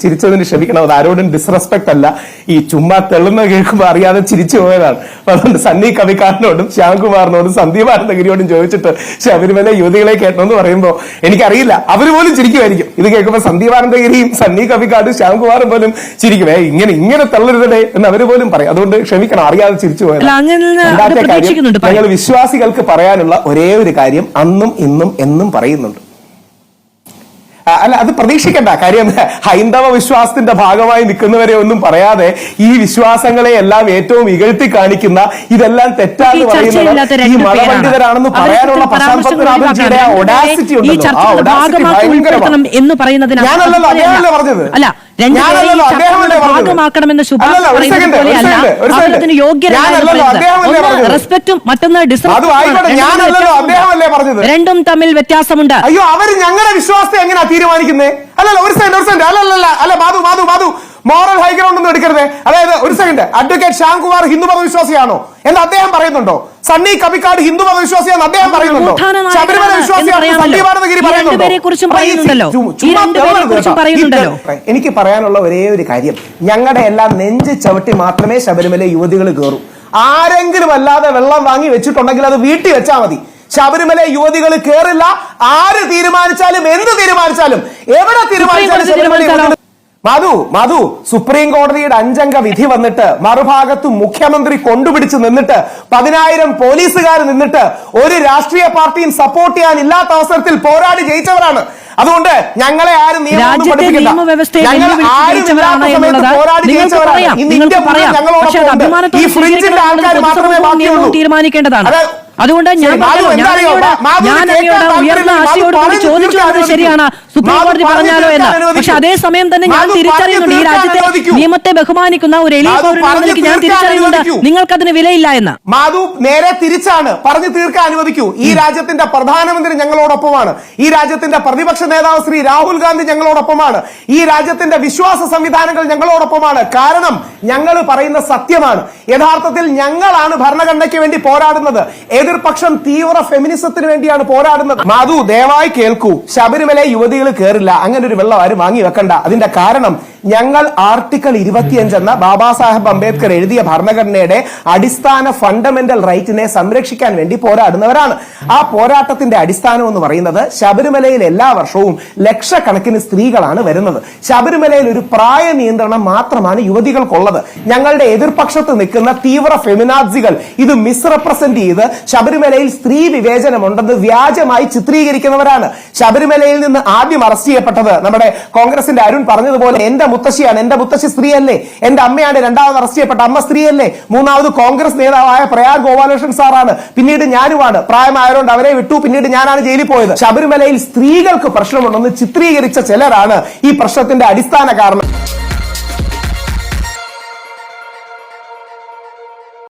ചിരിച്ചതിന് ക്ഷമിക്കണം, അത് ആരോടും ഡിസ്റെസ്പെക്ട് അല്ല. ഈ ചുമ്മാ തെള്ളുന്ന കേൾക്കുമ്പോൾ അറിയാതെ ചിരിച്ചു പോയതാണ്. അതുകൊണ്ട് സണ്ണി കവിക്കാരനോടും ശ്യാംകുമാറിനോടും സന്ദീപ് ആനന്ദഗിരിയോടും ചോദിച്ചിട്ട് ശബരിമല യുവതികളെ കേട്ടോന്ന് പറയുമ്പോൾ എനിക്കറിയില്ല, അവര് പോലും ചിരിക്കുമായിരിക്കും. ഇത് കേൾക്കുമ്പോൾ സന്ദീപ് ആനന്ദഗിരിയും സണ്ണി കവിക്കാരും ശ്യാംകുമാറും പോലും ചിരിക്കും. ഇങ്ങനെ തള്ളരുതേ എന്ന് അവര് പോലും പറയും. അതുകൊണ്ട് ക്ഷമിക്കണം, അറിയാതെ ചിരിച്ചു പോയത്. ഞങ്ങൾ വിശ്വാസികൾക്ക് പറയാനുള്ള ഒരേ ഒരു കാര്യം അന്നും ഇന്നും എന്നും പറയുന്നുണ്ട്. അല്ല, അത് പ്രതീക്ഷിക്കണ്ട. കാര്യം ഹൈന്ദവ വിശ്വാസത്തിന്റെ ഭാഗമായി നിൽക്കുന്നവരെ ഒന്നും പറയാതെ ഈ വിശ്വാസങ്ങളെ എല്ലാം ഏറ്റവും ഇകഴ്ത്തി കാണിക്കുന്ന, ഇതെല്ലാം തെറ്റാന്ന് പറയുന്നത് ഈ മതപണ്ഡിതരാണെന്ന് പറയാനുള്ള പശ്ചാത്തലത്തിന്റെ ഒഡാസിറ്റി ഉണ്ടല്ലോ. ആ ഒഡാസിറ്റി ഭയങ്കരമാണ്. ഞാനല്ലല്ലോ, അദ്ദേഹമല്ലേ പറഞ്ഞത്. ഭാഗമാക്കണമെന്ന് റെസ്പെക്റ്റും മറ്റൊന്ന് രണ്ടും തമ്മിൽ വ്യത്യാസമുണ്ട്. അയ്യോ, അവര് ഞങ്ങളുടെ വിശ്വാസത്തെ എങ്ങനെയാ തീരുമാനിക്കുന്നേ? അല്ലല്ല, ഒരു സെക്കൻഡ് അല്ല മാധു മോറൽ ഹൈഗ്രൗണ്ട് ഒന്നും എടുക്കരുത്. അതായത് ഒരു സെക്കൻഡ്, അഡ്വക്കേറ്റ് ശ്യാംകുമാർ ഹിന്ദു മതവിശ്വാസിയാണോ എന്ന് അദ്ദേഹം പറയുന്നുണ്ടോ? സണ്ണി കവിക്കാട് ഹിന്ദു മതവിശ്വാസിയാണെന്ന് അദ്ദേഹം പറയുന്നുണ്ടോ? ശബരിമല വിശ്വാസിയാണെന്ന് സന്ദീപ് ആനന്ദഗിരി പറയുന്നുണ്ടോ? എനിക്ക് പറയാനുള്ള ഒരേ ഒരു കാര്യം, ഞങ്ങളുടെ എല്ലാം നെഞ്ച് ചവിട്ടി മാത്രമേ ശബരിമല യുവതികൾ കയറൂ. ആരെങ്കിലും അല്ലാതെ വെള്ളം വാങ്ങി വെച്ചിട്ടുണ്ടെങ്കിൽ അത് വീട്ടിൽ വെച്ചാൽ മതി. ശബരിമല യുവതികൾ കേറില്ല. ആര് തീരുമാനിച്ചാലും എന്ത് തീരുമാനിച്ചാലും എവിടെ തീരുമാനിച്ചാലും ശബരിമല മാധു സുപ്രീം കോടതിയുടെ 5 അംഗ വിധി വന്നിട്ട് മറുഭാഗത്ത് മുഖ്യമന്ത്രി കൊണ്ടുപിടിച്ച് നിന്നിട്ട് 10,000 പോലീസുകാർ നിന്നിട്ട് ഒരു രാഷ്ട്രീയ പാർട്ടിയും സപ്പോർട്ട് ചെയ്യാൻ ഇല്ലാത്ത അവസരത്തിൽ പോരാടി ജയിച്ചവരാണ്. അതുകൊണ്ട് ഞങ്ങളെ ആരും നിയമമൊന്നും പഠിപ്പിക്കില്ല. ഞങ്ങൾ ആരും ഇല്ലാത്ത സമയത്ത് പോരാടി ജയിച്ചവരാണ്. ഇന്ന് ഇന്ത്യ ഞങ്ങളോടൊപ്പം ഈ ഫ്രിഞ്ചിന്റെ ആൾക്കാർ മാത്രമേ ബാക്കിയുള്ളൂ. തീരുമാനിക്കേണ്ടതാണ്. അതുകൊണ്ട് ഞാൻ ഉയർന്ന ആശയോട് ചോദിക്കുന്നത് ശരിയാണ്, സുപ്രീം കോടതി പറഞ്ഞാലോ എന്ന്. പക്ഷെ അതേസമയം തന്നെ ഞാൻ തിരിച്ചറിയുന്നുണ്ട്, ഈ രാജ്യത്തെ നിയമത്തെ ബഹുമാനിക്കുന്ന ഒരു എളിയ പൗരനിലേക്ക് ഞാൻ തിരിച്ചറിയുന്നുണ്ട് നിങ്ങൾക്കതിന് വിലയില്ല എന്ന്. മാധു നേരെ തിരിച്ചാണ്. പറഞ്ഞു തീർക്കാൻ അനുവദിക്കൂ. ഈ രാജ്യത്തിന്റെ പ്രധാനമന്ത്രി ഞങ്ങളോടൊപ്പമാണ്. ഈ രാജ്യത്തിന്റെ പ്രതിപക്ഷ നേതാവ് ശ്രീ രാഹുൽ ഗാന്ധി ഞങ്ങളോടൊപ്പമാണ്. ഈ രാജ്യത്തിന്റെ വിശ്വാസ സംവിധാനങ്ങൾ ഞങ്ങളോടൊപ്പമാണ്. കാരണം ഞങ്ങൾ പറയുന്ന സത്യമാണ്. യഥാർത്ഥത്തിൽ ഞങ്ങളാണ് ഭരണഘടനയ്ക്ക് വേണ്ടി പോരാടുന്നത്. എതിർപക്ഷം തീവ്ര ഫെമിനിസത്തിന് വേണ്ടിയാണ് പോരാടുന്നത്. മാധു ദയവായി കേൾക്കൂ, ശബരിമല യുവതികൾ കേറില്ല, അങ്ങനെ ഒരു വെള്ളം ആരും വാങ്ങി വെക്കണ്ട. അതിന്റെ കാരണം ഞങ്ങൾ ആർട്ടിക്കിൾ 25 എന്ന ബാബാ സാഹേബ് അംബേദ്കർ എഴുതിയ ഭരണഘടനയുടെ അടിസ്ഥാന ഫണ്ടമെന്റൽ റൈറ്റിനെ സംരക്ഷിക്കാൻ വേണ്ടി പോരാടുന്നവരാണ്. ആ പോരാട്ടത്തിന്റെ അടിസ്ഥാനം എന്ന് പറയുന്നത് ശബരിമലയിൽ എല്ലാ വർഷവും ലക്ഷക്കണക്കിന് സ്ത്രീകളാണ് വരുന്നത്. ശബരിമലയിൽ ഒരു പ്രായ നിയന്ത്രണം മാത്രമാണ് യുവതികൾക്കുള്ളത്. ഞങ്ങളുടെ എതിർപക്ഷത്ത് നിൽക്കുന്ന തീവ്ര ഫെമിനാസികൾ ഇത് മിസ്റെപ്രസെന്റ് ചെയ്ത് ശബരിമലയിൽ സ്ത്രീ വിവേചനമുണ്ടെന്ന് വ്യാജമായി ചിത്രീകരിക്കുന്നവരാണ്. ശബരിമലയിൽ നിന്ന് ആദ്യം അറസ്റ്റ് ചെയ്യപ്പെട്ടത് നമ്മുടെ കോൺഗ്രസിന്റെ അരുൺ പറഞ്ഞതുപോലെ എന്റെ മുത്തശ്ശിയാണ്. എന്റെ മുത്തശ്ശി സ്ത്രീയല്ലേ? എന്റെ അമ്മയാണ്. രണ്ടാമത് അറസ്റ്റ് ചെയ്യപ്പെട്ട അമ്മ സ്ത്രീയല്ലേ? മൂന്നാമത് കോൺഗ്രസ് നേതാവായ പ്രയാഗ് ഗോപാലകൃഷ്ണൻ സാറാണ്. പിന്നീട് ഞാനുമാണ്. പ്രായമായതുകൊണ്ട് അവരെ വിട്ടു. പിന്നീട് ഞാനാണ് ജയിലിൽ പോയത്. ശബരിമലയിൽ സ്ത്രീകൾക്ക് പ്രശ്നമുണ്ടെന്ന് ചിത്രീകരിച്ച ചിലരാണ് ഈ പ്രശ്നത്തിന്റെ അടിസ്ഥാന കാരണം.